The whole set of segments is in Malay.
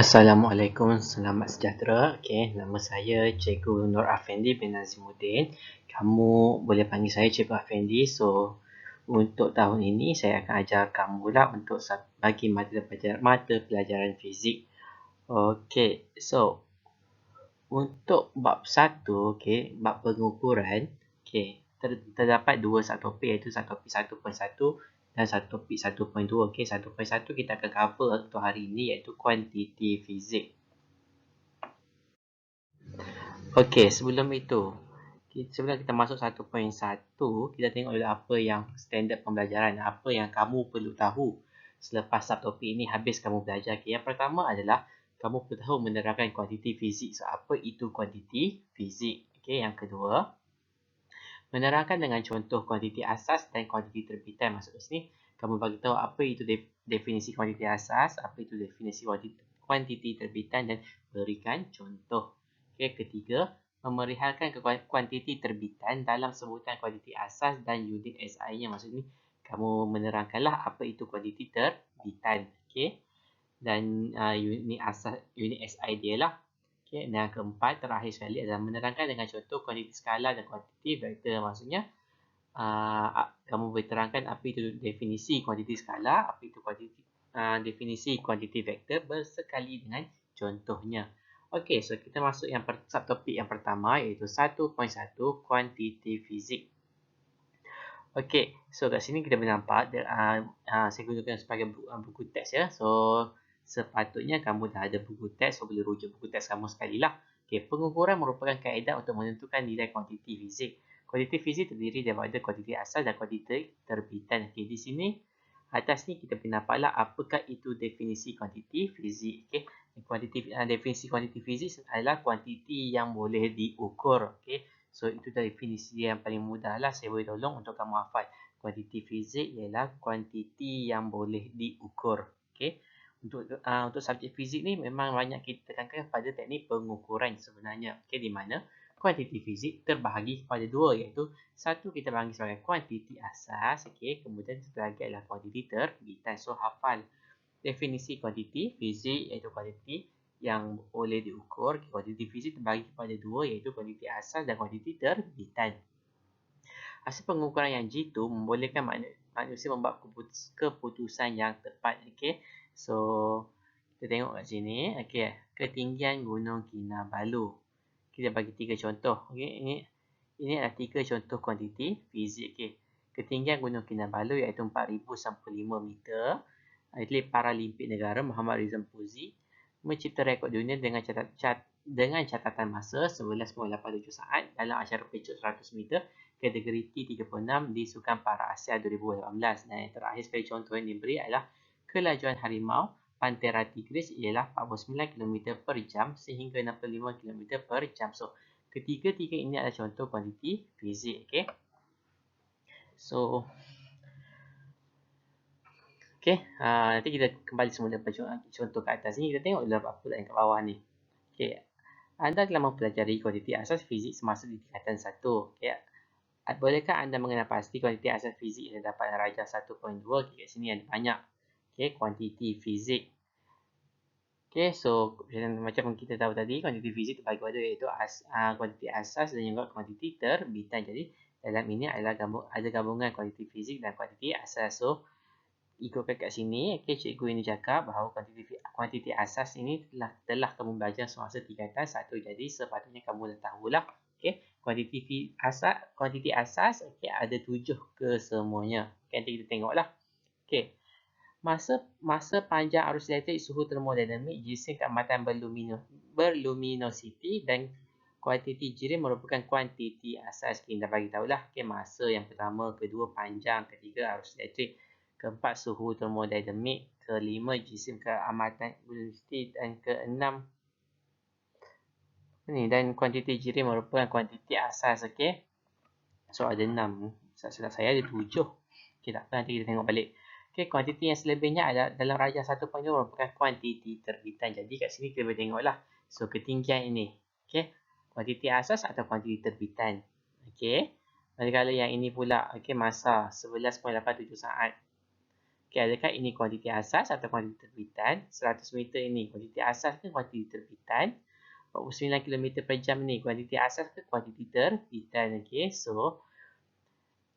Assalamualaikum, selamat sejahtera. Okey, nama saya Cikgu Nur Afendi bin Nazimuddin. Kamu boleh panggil saya Cikgu Afendi. So, untuk tahun ini saya akan ajar kamu pula untuk bagi mata pelajaran fizik. Okey, so untuk bab 1, okey, bab pengukuran, okey, terdapat dua subtopik iaitu subtopik 1.1 dan subtopik 1.2. Okey, 1.1 kita akan cover untuk hari ini iaitu kuantiti fizik. Okey, sebelum itu, sebelum kita masuk 1.1, kita tengok dulu apa yang standard pembelajaran, apa yang kamu perlu tahu selepas subtopik ini habis kamu belajar. Okay, yang pertama adalah kamu perlu tahu menerangkan kuantiti fizik. So, apa itu kuantiti fizik? Okey, yang kedua, menerangkan dengan contoh kuantiti asas dan kuantiti terbitan. Maksudnya sini, kamu bagi tahu apa itu definisi kuantiti asas, apa itu definisi kuantiti terbitan dan berikan contoh. Okey, ketiga, memerihalkan kuantiti terbitan dalam sebutan kuantiti asas dan unit SI-nya. Maksudnya kamu menerangkanlah apa itu kuantiti terbitan. Okey, dan unit asas, unit SI dia lah. Okay, dan yang keempat, terakhir sekali adalah menerangkan dengan contoh kuantiti skala dan kuantiti vektor. Maksudnya, kamu boleh terangkan apa itu definisi kuantiti skala, apa itu definisi kuantiti vektor bersekali dengan contohnya. Okey, so kita masuk yang subtopik yang pertama iaitu 1.1 kuantiti fizik. Okey, so kat sini kita boleh nampak saya gunakan sebagai buku teks ya. So, sepatutnya kamu dah ada buku teks, so boleh rujuk buku teks kamu sekali lah. Okey, pengukuran merupakan kaedah untuk menentukan nilai kuantiti fizik. Kuantiti fizik terdiri daripada kuantiti asal dan kuantiti terbitan. Okey, di sini atas ni kita boleh nampaklah apakah itu definisi kuantiti fizik. Okey, definisi kuantiti fizik adalah kuantiti yang boleh diukur. Okey, so itu definisi yang paling mudah lah. Saya boleh tolong untuk kamu hafal. Kuantiti fizik ialah kuantiti yang boleh diukur. Okey, untuk subjek fizik ni memang banyak kita tekankan pada teknik pengukuran sebenarnya. Okey, di mana kuantiti fizik terbahagi kepada dua, iaitu satu kita bagi sebagai kuantiti asas, okey, kemudian satu lagi adalah kuantiti terbitan. So, hafal definisi kuantiti fizik iaitu kuantiti yang boleh diukur. Kuantiti fizik terbahagi kepada dua, iaitu kuantiti asas dan kuantiti terbitan. Hasil pengukuran yang jitu membolehkan manusia membuat keputusan yang tepat. Okey, so kita tengok kat sini. Okey, ketinggian Gunung Kinabalu. Kita bagi tiga contoh. Okey, ini adalah tiga contoh kuantiti fizik. Okey, ketinggian Gunung Kinabalu iaitu 4,095 meter. Atlet Paralimpik Negara Muhammad Rizal Puzi mencipta rekod dunia dengan catatan masa 11.87 saat dalam acara pecut 100 meter kategori T36 di Sukan Para Asia 2018. Dan yang terakhir sekali contoh yang diberi adalah kelajuan harimau Panthera tigris ialah 49 km per jam sehingga 65 km per jam. So, ketiga-tiga ini adalah contoh kuantiti fizik. Okay, so okey, nanti kita kembali semula pada contoh kat atas ni. Kita tengok dulu apa yang kat bawah ni. Okey, anda telah mempelajari kuantiti asas fizik semasa di tingkatan 1. Okey, bolehkah anda mengenal pasti kuantiti asas fizik yang terdapat dalam rajah 1.2? Okay, kat sini ada banyak. Okey, kuantiti fizik. Okey, so macam kita tahu tadi, kuantiti fizik terbagi pada iaitu kuantiti asas dan juga kuantiti terbitan. Jadi, dalam ini adalah ada gabungan kuantiti fizik dan kuantiti asas. So, ikutkan kat sini, okay, cikgu ini cakap bahawa kuantiti asas ini telah kamu belajar semasa tingkatan 1. Jadi, sepatutnya kamu dah tahulah. Okay, kuantiti asas okay, ada 7 kesemuanya. Okay, nanti kita tengoklah. Okay, masa panjang arus elektrik, suhu termodinamik, jisim keamatan berluminositi dan kuantiti jirim merupakan kuantiti asas. Kita bagi tahulah. Okay, masa yang pertama, kedua panjang, ketiga arus elektrik, keempat suhu termodinamik, kelima jisim keamatan berluminositi dan keenam dan kuantiti jirim merupakan kuantiti asas. Okey, so ada 6, silap saya ada 7. Okey, tak apa, nanti kita tengok balik. Okey, kuantiti yang selebihnya adalah dalam rajah 1.2 merupakan kuantiti terbitan. Jadi kat sini kita boleh tengoklah. So, ketinggian ini, okey, kuantiti asas atau kuantiti terbitan. Okey, manakala yang ini pula, okey, masa 11.87 saat. Okay, adakah ini kuantiti asas atau kuantiti terbitan? 100 meter ini kuantiti asas ke kuantiti terbitan? 49 km per jam ni kuantiti asas ke kuantiti terbitan? Okay, so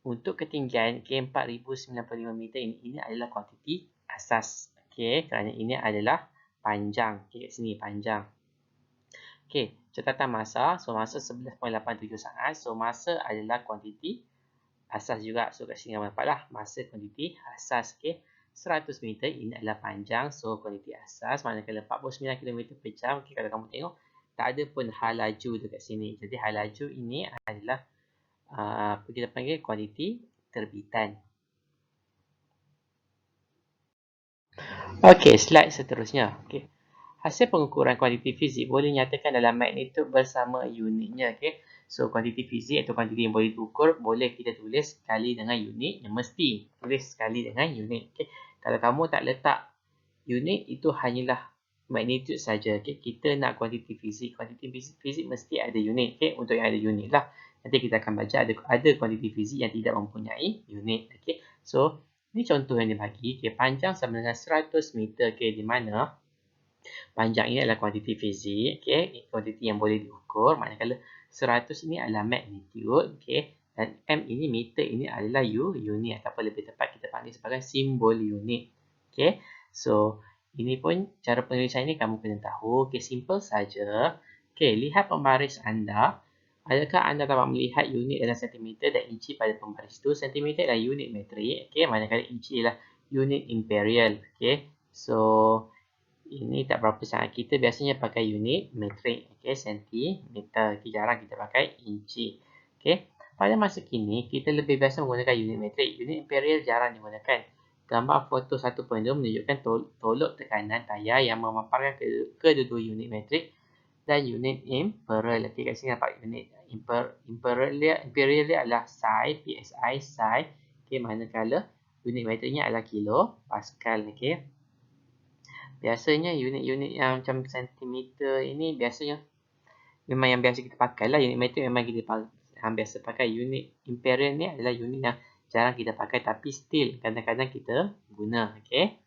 untuk ketinggian K4095 meter ini adalah kuantiti asas. Okay, kerana ini adalah panjang. Okay, kat sini panjang. Okay, catatan masa. So, masa 11.87 saat. So, masa adalah kuantiti asas juga. So, kat sini nampaklah masa kuantiti asas. Okay, 100 meter ini adalah panjang. So, kuantiti asas. Manakala 49 km per jam. Okay, kalau kamu tengok, tak ada pun hal laju dekat sini. Jadi, hal laju ini adalah apa kita panggil kuantiti terbitan. Okey, slide seterusnya. Okey. Hasil pengukuran kuantiti fizik boleh nyatakan dalam magnitud bersama unitnya. Okey. So, kuantiti fizik atau kuantiti yang boleh diukur boleh kita tulis sekali dengan unit yang mesti. Tulis sekali dengan unit. Okey. Kalau kamu tak letak unit, itu hanyalah magnitud saja. Okey. Kita nak kuantiti fizik. Kuantiti fizik mesti ada unit. Okey. Untuk yang ada unit lah. Nanti kita akan baca ada kuantiti fizik yang tidak mempunyai unit. Okey. So, ini contoh yang dibagi. Okay, panjang sama dengan 100 meter. Okay, di mana panjang ini adalah kuantiti fizik. Okay, kuantiti yang boleh diukur. Manakala 100 ini adalah magnitude. Okay, dan M ini meter ini adalah unit. Ataupun lebih tepat kita panggil sebagai simbol unit. Okay, so ini pun cara penulisan ini kamu kena tahu. Okay, simple saja. Okay, lihat pembaris anda. Adakah anda dapat melihat unit dalam sentimeter dan inci pada pembaris itu? Sentimeter adalah unit metrik. Okay, manakala inci adalah unit imperial. Okay, so ini tak berapa sangat. Kita biasanya pakai unit metrik. Okay, sentimeter. Okay, jarang kita pakai inci. Okay, pada masa kini kita lebih biasa menggunakan unit metrik. Unit imperial jarang digunakan. Gambar foto 1.2 menunjukkan tolok tekanan tayar yang memaparkan kedua-dua unit metrik dan unit imperial. Okay, kat sini nampak unit imperial dia adalah psi, psi, psi. Okay, manakala unit metriknya adalah kilo pascal. Okay, biasanya unit-unit yang macam sentimeter ini biasanya memang yang biasa kita pakai lah. Unit metrik memang kita biasa pakai. Unit imperial ni adalah unit yang jarang kita pakai, tapi still kadang-kadang kita guna. Okay,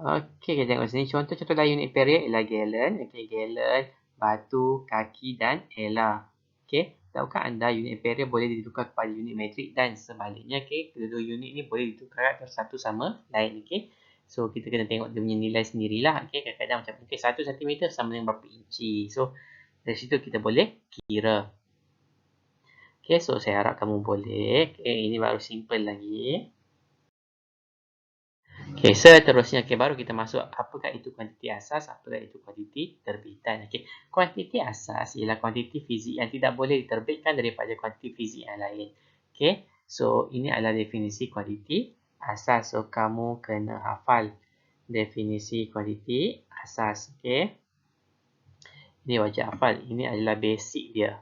okey, kita tengok sini. Contoh-contoh lain unit imperial ialah gallon. Okey, gallon, batu, kaki dan ela. Okey, tahukah anda unit imperial boleh ditukar kepada unit metrik dan sebaliknya. Okey, kedua-dua unit ni boleh ditukar satu sama lain. Okey, so kita kena tengok dia punya nilai sendirilah. Okey, kadang-kadang macam 1 cm sama dengan berapa inci. So, dari situ kita boleh kira. Okey, so saya harap kamu boleh. Okey, ini baru simple lagi. Okey, seterusnya baru kita masuk apakah itu kuantiti asas, apakah itu kuantiti terbitan. Okey, kuantiti asas ialah kuantiti fizik yang tidak boleh diterbitkan daripada kuantiti fizik yang lain. Okey, so ini adalah definisi kuantiti asas. So kamu kena hafal definisi kuantiti asas. Okey, ini wajib hafal. Ini adalah basic dia.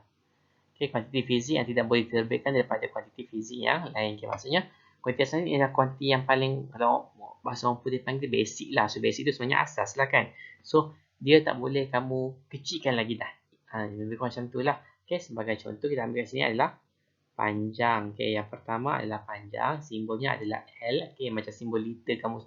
Okey, kuantiti fizik yang tidak boleh diterbitkan daripada kuantiti fizik yang lain. Okey, maksudnya kuantiti asas ini adalah kuantiti yang paling, kalau bahasa orang putih panggil basic lah. So, basic tu sebenarnya asas lah kan. So, dia tak boleh kamu kecilkan lagi dah. Lebih kurang macam tu lah. Okay, sebagai contoh kita ambil kat sini adalah panjang. Okay, yang pertama adalah panjang. Simbolnya adalah L. Okay, macam simbol liter kamu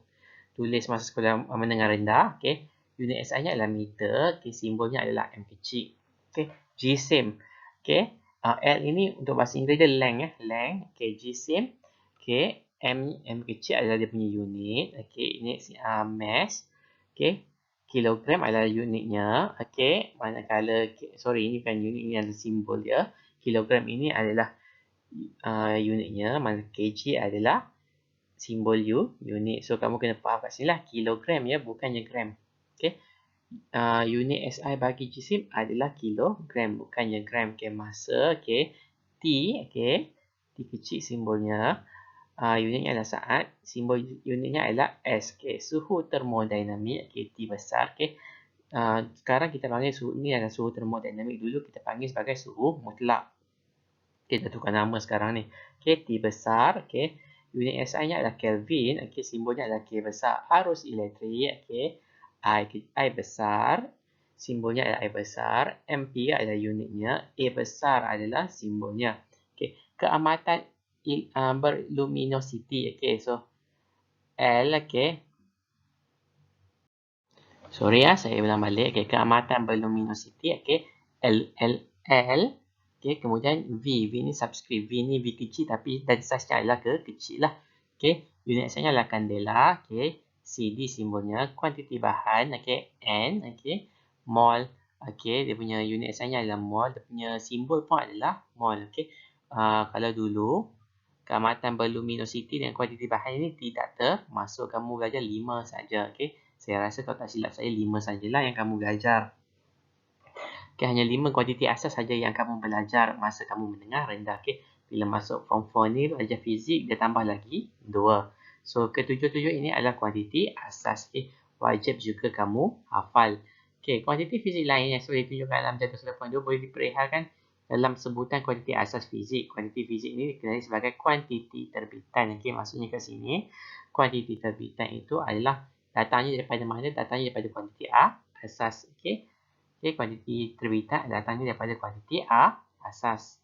tulis masa sekolah menengah rendah. Okay, unit SI-nya adalah meter. Okay, simbolnya adalah M kecil. Okay, G same. Okay, L ini untuk bahasa Inggeris dia length. Length. Okay, G same. Okay, M kecil adalah dia punya unit. Okay, ini mass. Okay, kilogram adalah unitnya. Okay, manakala, sorry, ini bukan unit, ini adalah simbol dia. Kilogram ini adalah unitnya. Mana kg adalah simbol unit. So, kamu kena faham kat sini lah. Kilogram ya, bukannya gram. Okay, unit SI bagi jisim adalah kilogram, bukannya gram. Okay, masa. Okay, T. Okay, T kecil simbolnya. Unitnya adalah saat. Simbol unitnya adalah S. Okay, suhu termodinamik. Okay, T besar. Okay, sekarang kita panggil suhu ini adalah suhu termodinamik. Dulu kita panggil sebagai suhu mutlak. Okay, kita tukar nama sekarang ni. Okay, T besar. Okay, unit SI-nya adalah Kelvin. Okay, simbolnya adalah K besar. Arus elektrik. Okay, I besar. Simbolnya adalah I besar. Ampere adalah unitnya. A besar adalah simbolnya. Okay, keamatan berluminosity. Okay, so L, okey. Sorry ya, saya ulang balik. Okey, keamatan berluminosity, okey. L. Okey, kemudian V. V ni subscript. V ni V kecil tapi dan size-nya adalah kecil lah. Okey, unit size-nya adalah candela. Okey, CD simbolnya, kuantiti bahan, okey, N, okey. Mol, okey, dia punya unit size-nya adalah mol. Dia punya simbol pun adalah mol, okey. Kalau dulu keamatan berluminosity dan kuantiti bahan ini tidak termasuk, kamu belajar 5 saja, okey. Saya rasa kalau tak silap saya 5 sajalah yang kamu belajar. Okay, hanya 5 kuantiti asas saja yang kamu belajar masa kamu menengah rendah. Okay. Bila masuk form 4 ni belajar fizik, dia tambah lagi 2. So, ke-7 ini adalah kuantiti asas. Okay. Wajib juga kamu hafal. Okay, kuantiti fizik lain yang sudah ditunjukkan dalam jadual 1.2 boleh diperlihatkan dalam sebutan kuantiti asas fizik. Kuantiti fizik ini dikenali sebagai kuantiti terbitan. Okay, maksudnya kat sini, kuantiti terbitan itu adalah datangnya daripada mana? Datangnya daripada kuantiti asas. Okay. Okay, kuantiti terbitan datangnya daripada kuantiti asas.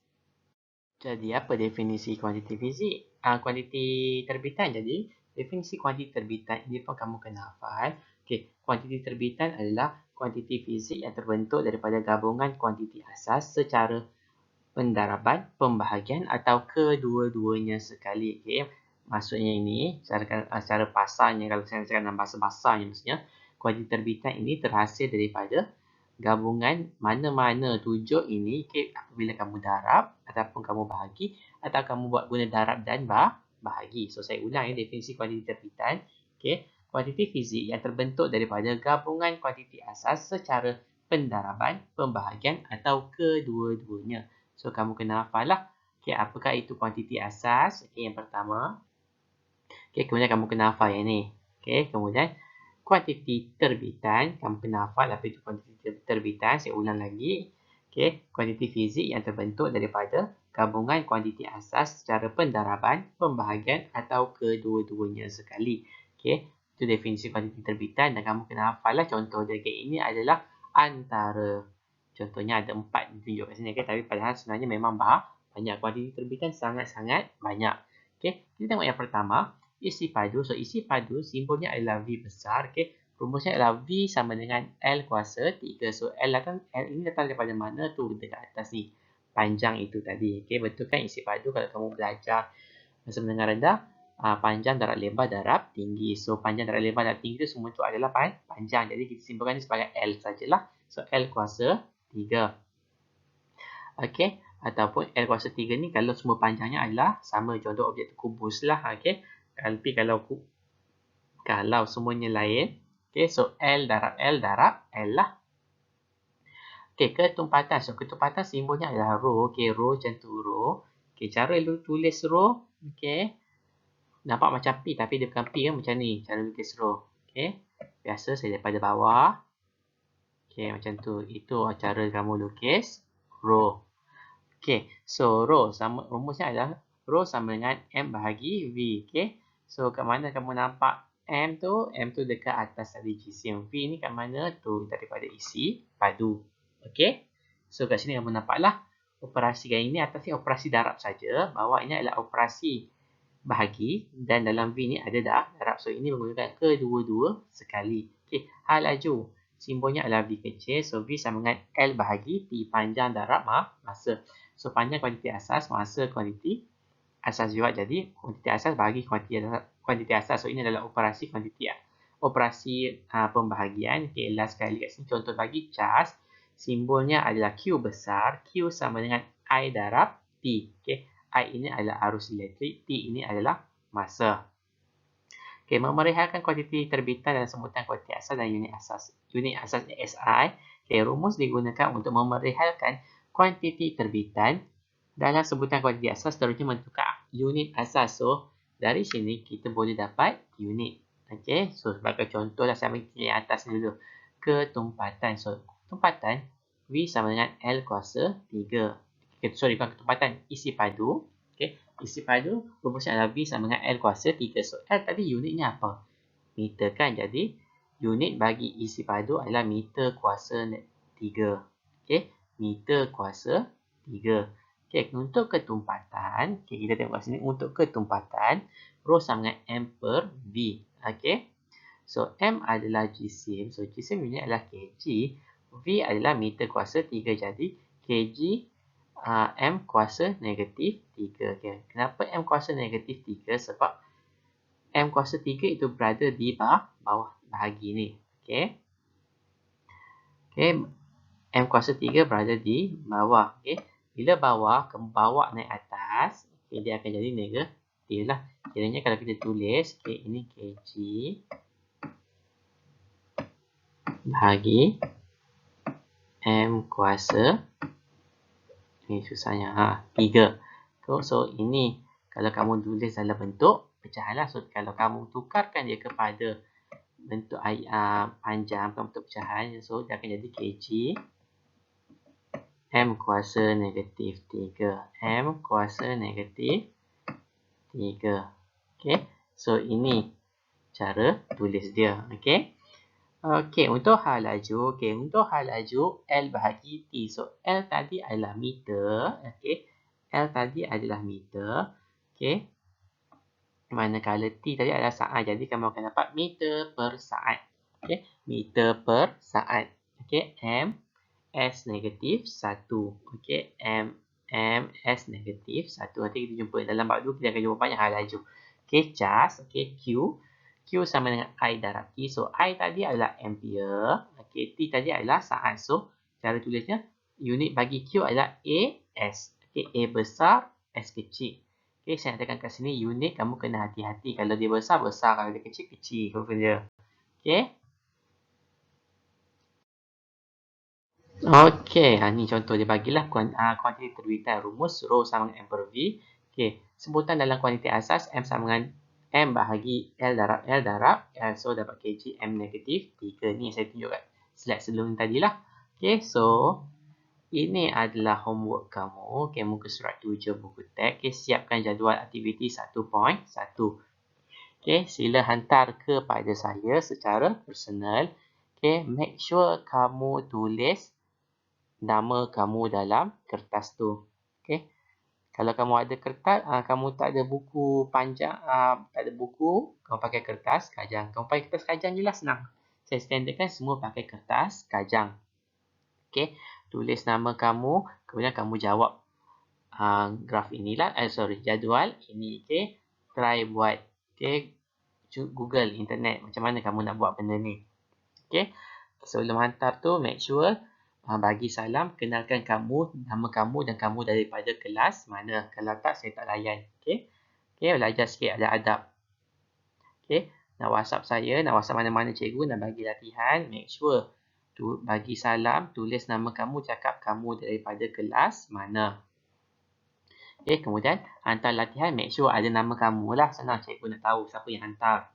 Jadi, apa definisi kuantiti fizik? Kuantiti terbitan. Jadi, definisi kuantiti terbitan ini pun kamu kena hafal. Okay, kuantiti terbitan adalah kuantiti fizik yang terbentuk daripada gabungan kuantiti asas secara pendaraban, pembahagian atau kedua-duanya sekali. Okay. Maksudnya ini, secara pasarnya, kalau saya cakap dalam bahasa basahnya, maksudnya kuantiti terbitan ini terhasil daripada gabungan mana-mana tujuh ini, okay, apabila kamu darab ataupun kamu bahagi atau kamu buat guna darab dan bahagi. So, saya ulang ya definisi kuantiti terbitan. Okay. Kuantiti fizik yang terbentuk daripada gabungan kuantiti asas secara pendaraban, pembahagian atau kedua-duanya. So, kamu kena hafal lah. Okay, apakah itu kuantiti asas? Okay, yang pertama. Okay, kemudian kamu kena hafal yang ni. Okay, kemudian kuantiti terbitan. Kamu kena hafal apa itu kuantiti terbitan. Saya ulang lagi. Okay, kuantiti fizik yang terbentuk daripada gabungan kuantiti asas secara pendaraban, pembahagian atau kedua-duanya sekali. Okay, itu definisi kuantiti terbitan dan kamu kena hafal lah. Contoh dia ini adalah antara. Contohnya ada 4 ditunjuk kat sini. Okay? Tapi padahal sebenarnya memang banyak. Kuantiti terbitan sangat-sangat banyak. Okay? Kita tengok yang pertama. Isi padu. So, isi padu simbolnya adalah V besar. Okay? Rumusnya adalah V sama dengan L kuasa 3. So, L ini datang daripada mana tu? Dekat atas ni. Panjang itu tadi. Okay? Betul kan isi padu kalau kamu belajar masa menengah rendah? Panjang darab lebar darab tinggi. So, panjang darab lebar darab tinggi itu semua itu adalah panjang. Jadi, kita simbolkan ini sebagai L sajalah. So, L kuasa 3. Okey, ataupun L kuasa 3 ni kalau semua panjangnya adalah sama, contoh objek kubus lah. Okey, tapi kalau semuanya lain, okey, so L darab L lah. Okey, ketumpatan. So, ketumpatan simbolnya adalah rho. Okey, rho macam tu rho. Okey, cara tulis rho, okey, nampak macam P tapi dia bukan P kan, macam ni cara tulis rho. Okey, biasa saya daripada bawah. Okey, macam tu. Itu cara kamu lukis rho. Okay, so rumusnya adalah rho sama dengan M bahagi V. Okay, so kat mana kamu nampak M tu? M tu dekat atas tadi jisim. V ni kat mana? Tu daripada isi padu. Okay, so kat sini kamu nampaklah operasi yang ini atas ni operasi darab saja. Bawah ini adalah operasi bahagi dan dalam V ni ada darab. So ini menggunakan kedua-dua sekali. Okay, hal laju. Simbolnya adalah V kecil. So V sama dengan L bahagi T panjang darab masa. So, panjang kuantiti asas, masa kuantiti asas juga. Jadi, kuantiti asas bagi kuantiti asas. So, ini adalah operasi pembahagian. Okay, last sekali kat sini. Contoh bagi cas. Simbolnya adalah Q besar. Q sama dengan I darab T. Okay, I ini adalah arus elektrik. T ini adalah masa. Okay, memerihalkan kuantiti terbitan dan sebutan kuantiti asas dan unit asas. Unit asas SI. Okay, rumus digunakan untuk memerihalkan kuantiti terbitan dalam sebutan kuantiti asas terutamanya menentukan unit asas. So, dari sini kita boleh dapat unit. Okey, so sebagai contohlah saya ambil yang atas ni dulu. Ketumpatan. So, ketumpatan V sama dengan L kuasa 3. Okay, sorry, bukan ketumpatan, isi padu. Okey, isi padu rumusnya adalah V sama dengan L kuasa 3. So, L tadi unitnya apa? Meter kan? Jadi, unit bagi isi padu adalah meter kuasa 3. Okey, meter kuasa 3. Okey, untuk ketumpatan, okay, kita tengok kat sini. Untuk ketumpatan, rho sama dengan M per V. Okay. So, M adalah jisim. So, jisim unit adalah kg. V adalah meter kuasa 3. Jadi, kg M kuasa negatif 3. Okay. Kenapa M kuasa negatif 3? Sebab M kuasa 3 itu berada di bawah bahagi ni. Okay. Okay. M kuasa 3 berada di bawah. Okay. Bila bawah, kamu bawa naik atas, okay, dia akan jadi negatif lah. Kiranya kalau kita tulis, okay, ini kg bahagi M kuasa, ini susahnya, 3. So, ini kalau kamu tulis dalam bentuk pecahan lah. So, kalau kamu tukarkan dia kepada bentuk panjang, bentuk pecahan, so, dia akan jadi kg M kuasa negatif 3. M kuasa negatif 3. Okay. So, ini cara tulis dia. Okay. Okay. Untuk hal laju. Okay. Untuk hal laju, L bahagi T. So, L tadi adalah meter. Okay. L tadi adalah meter. Okay. Manakala T tadi adalah saat. Jadi, kamu akan dapat meter per saat. Okay. Meter per saat. Okay. M S negatif 1. Okey, M S negatif 1. Nanti kita jumpa dalam bab 2, kita akan jumpa banyak hal laju. Okey, cas. Okey, Q. Q sama dengan I darab T. So, I tadi adalah ampere. Okey, T tadi adalah saat. So, cara tulisnya, unit bagi Q adalah AS. Okey, A besar, S kecil. Okey, saya nyatakan kat sini, unit kamu kena hati-hati. Kalau dia besar, besar. Kalau dia kecil, kecil. Okey. Okey, ni contoh dia bagilah kuantiti terbitan rumus rho sama dengan M per V. Okey, sebutan dalam kuantiti asas M sama dengan M bahagi L darab L. So, dapat kg M negatif 3. Ni saya tunjuk kat slide sebelum ni tadilah. Okey, so ini adalah homework kamu. Okey, muka surat 7 buku teks. Okey, siapkan jadual aktiviti 1.1. Okey, sila hantar kepada saya secara personal. Okey, make sure kamu tulis nama kamu dalam kertas tu. Okey. Kalau kamu ada kertas, kamu tak ada buku panjang, tak ada buku, kamu pakai kertas kajang. Kamu pakai kertas kajang je lah, senang. Saya standardkan semua pakai kertas kajang. Okey. Tulis nama kamu, kemudian kamu jawab graf inilah, jadual ini. Okey. Try buat. Okey. Google, internet, macam mana kamu nak buat benda ni. Okey. Sebelum hantar tu, make sure bagi salam, kenalkan kamu, nama kamu dan kamu daripada kelas mana. Kalau tak, saya tak layan. Okey. Okey, belajar sikit ada adab. Okey, nak WhatsApp saya, nak WhatsApp mana-mana cikgu, nak bagi latihan, make sure bagi salam, tulis nama kamu, cakap kamu daripada kelas mana. Okey, kemudian hantar latihan, make sure ada nama kamu lah. Senang cikgu nak tahu siapa yang hantar.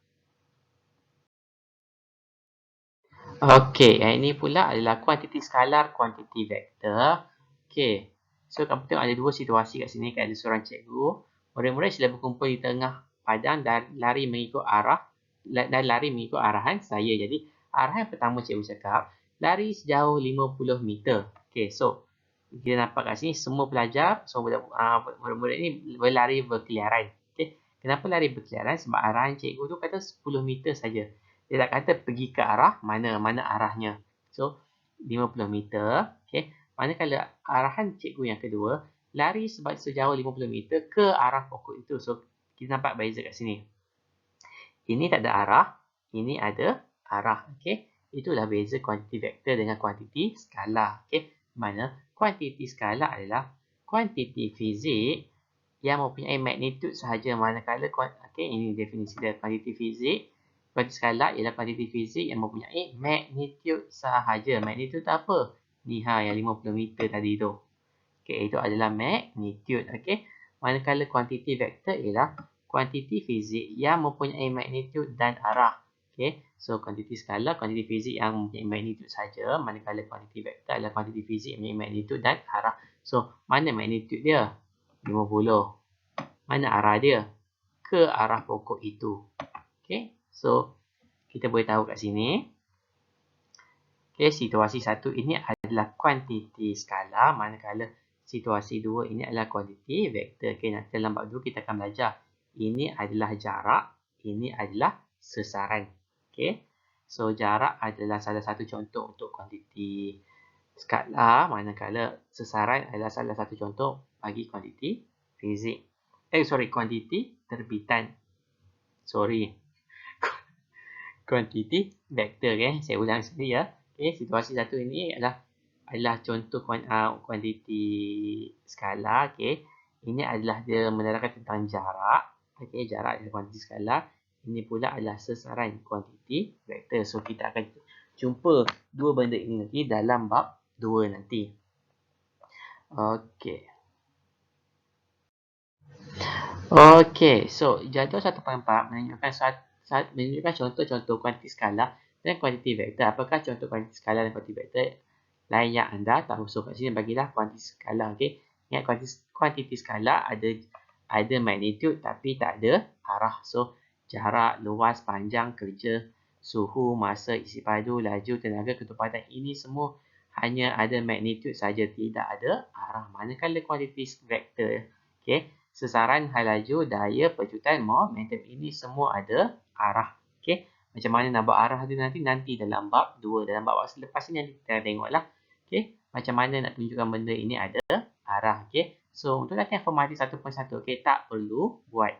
Okey, yang ini pula adalah kuantiti skalar, kuantiti vektor. Okey, so kamu tengok ada dua situasi kat sini. Ada seorang cikgu. Murid-murid sila berkumpul di tengah padang dan lari mengikut arahan saya. Jadi, arahan pertama cikgu cakap, lari sejauh 50 meter. Okey, so kita nampak kat sini semua pelajar, semua murid-murid ni berlari berkeliaran. Okey, kenapa lari berkeliaran? Sebab arahan cikgu tu kata 10 meter saja. Dia tak kata pergi ke arah mana arahnya. So, 50 meter. Okay. Manakala arahan cikgu yang kedua, lari sejauh 50 meter ke arah pokok itu. So, kita nampak beza kat sini. Ini tak ada arah. Ini ada arah. Okay. Itulah beza kuantiti vektor dengan kuantiti skalar. Okay. Mana kuantiti skalar adalah kuantiti fizik yang mempunyai magnitude sahaja. Manakala, okay, ini definisi dia. Kuantiti fizik. Kuantiti skalar ialah kuantiti fizik yang mempunyai magnitude sahaja. Magnitude tu apa? Ni yang 50 meter tadi tu. Okey, itu adalah magnitude. Okey. Manakala kuantiti vektor ialah kuantiti fizik yang mempunyai magnitude dan arah. Okey. So, kuantiti skalar, kuantiti fizik yang mempunyai magnitude sahaja. Manakala kuantiti vektor adalah kuantiti fizik yang mempunyai magnitude dan arah. So, mana magnitude dia? 50. Mana arah dia? Ke arah pokok itu. Okey. So, kita boleh tahu kat sini. Okay, situasi 1 ini adalah kuantiti skalar. Manakala situasi 2 ini adalah kuantiti vektor. Okay, nanti dalam bab 2 kita akan belajar ini adalah jarak, ini adalah sesaran. Okey. So jarak adalah salah satu contoh untuk kuantiti skala, manakala sesaran adalah salah satu contoh bagi kuantiti fizik. Kuantiti terbitan. Kuantiti vektor. Saya ulang sekali ya. Situasi satu ini adalah contoh kuantiti skala. Ini adalah dia menerangkan tentang jarak. Jarak adalah kuantiti skala. Ini pula adalah sesaran kuantiti vektor. So kita akan jumpa dua benda ini nanti dalam bab 2 nanti. Okey, so jadual 1.4 menunjukkan contoh-contoh kuantiti skala dan kuantiti vektor. Apakah contoh kuantiti skala dan kuantiti vektor lain yang anda tahu? So kat sini bagilah kuantiti skala. Ingat kuantiti skala ada magnitude tapi tak ada arah. So jarak, luas, panjang, kerja, suhu, masa, isi padu, laju, tenaga, ketepatan, ini semua hanya ada magnitude saja, tidak ada arah. Manakala kuantiti vektor, sesaran, hal laju, daya, pejutan, momentum, ini semua ada arah. Macam mana nak buat arah tu nanti dalam bab 2. Dalam bab selepas ni nanti kita tengoklah. Macam mana nak tunjukkan benda ini ada arah. So untuk latihan formatif 1.1, tak perlu buat.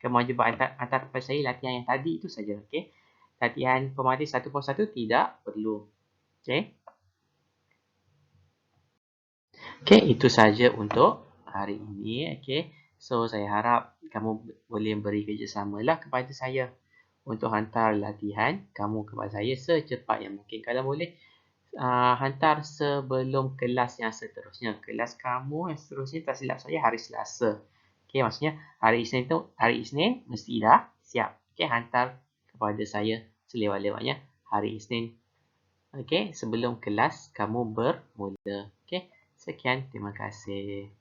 Kamu wajib buat antara kepada saya latihan yang tadi itu saja. Latihan formatif 1.1 tidak perlu. Itu saja untuk hari ini. So saya harap kamu boleh beri kerjasamalah kepada saya untuk hantar latihan kamu kepada saya secepat yang mungkin. Kalau boleh hantar sebelum kelas yang seterusnya. Kelas kamu yang seterusnya, tak silap saya, hari Selasa. Maksudnya hari Isnin mesti dah siap. Hantar kepada saya selewat-lewatnya hari Isnin. Sebelum kelas kamu bermula. Sekian, terima kasih.